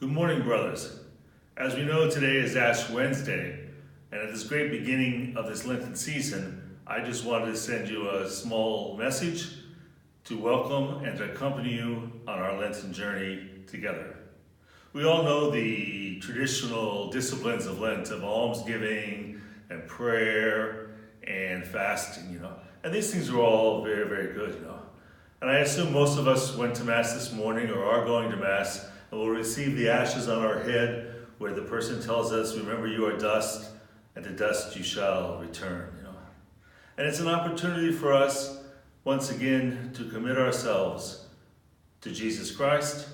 Good morning, brothers. As we know, today is Ash Wednesday, and at this great beginning of this Lenten season, I just wanted to send you a small message to welcome and to accompany you on our Lenten journey together. We all know the traditional disciplines of Lent, of almsgiving and prayer and fasting, and these things are all very, very good, And I assume most of us went to Mass this morning or are going to Mass and will receive the ashes on our head where the person tells us, remember you are dust, and to dust you shall return, And it's an opportunity for us, once again, to commit ourselves to Jesus Christ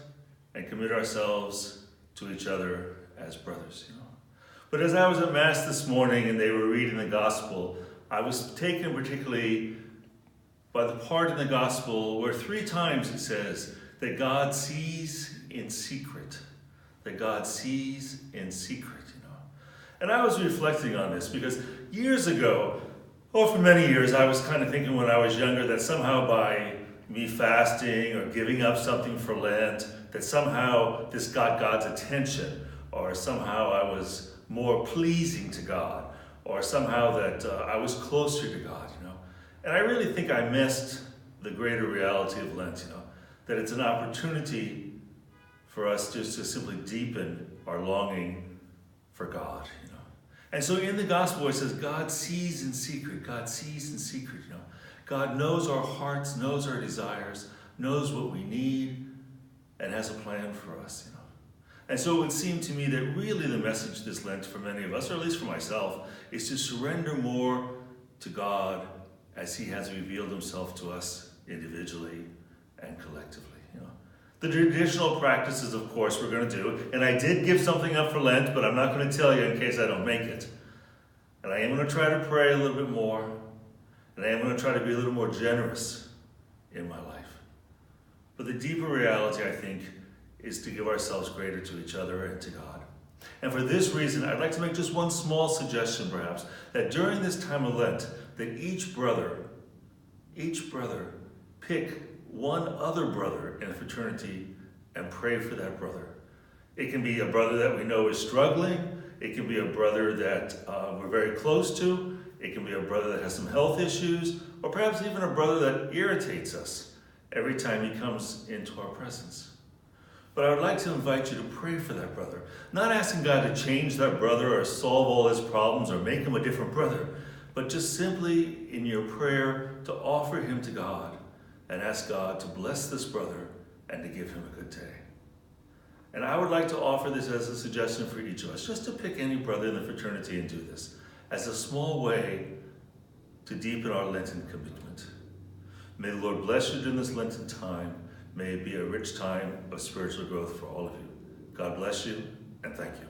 and commit ourselves to each other as brothers, But as I was at Mass this morning and they were reading the Gospel, I was taken particularly by the part in the Gospel where 3 times it says that God sees in secret. That God sees in secret, And I was reflecting on this because years ago, for many years, I was kind of thinking when I was younger that somehow by me fasting or giving up something for Lent, that somehow this got God's attention, or somehow I was more pleasing to God, or somehow that I was closer to God, And I really think I missed the greater reality of Lent, that it's an opportunity for us just to simply deepen our longing for God, And so in the Gospel it says God sees in secret, God sees in secret, God knows our hearts, knows our desires, knows what we need, and has a plan for us, And so it would seem to me that really the message this Lent for many of us, or at least for myself, is to surrender more to God as He has revealed Himself to us individually and collectively, The traditional practices, of course, we're going to do, and I did give something up for Lent, but I'm not going to tell you in case I don't make it. And I am going to try to pray a little bit more, and I am going to try to be a little more generous in my life. But the deeper reality, I think, is to give ourselves greater to each other and to God. And for this reason, I'd like to make just one small suggestion, perhaps, that during this time of Lent, that each brother pick one other brother in a fraternity and pray for that brother. It can be a brother that we know is struggling. It can be a brother that we're very close to. It can be a brother that has some health issues, or perhaps even a brother that irritates us every time he comes into our presence. But I would like to invite you to pray for that brother, not asking God to change that brother or solve all his problems or make him a different brother, but just simply in your prayer to offer him to God and ask God to bless this brother and to give him a good day. And I would like to offer this as a suggestion for each of us, just to pick any brother in the fraternity and do this as a small way to deepen our Lenten commitment. May the Lord bless you during this Lenten time. May it be a rich time of spiritual growth for all of you. God bless you, and thank you.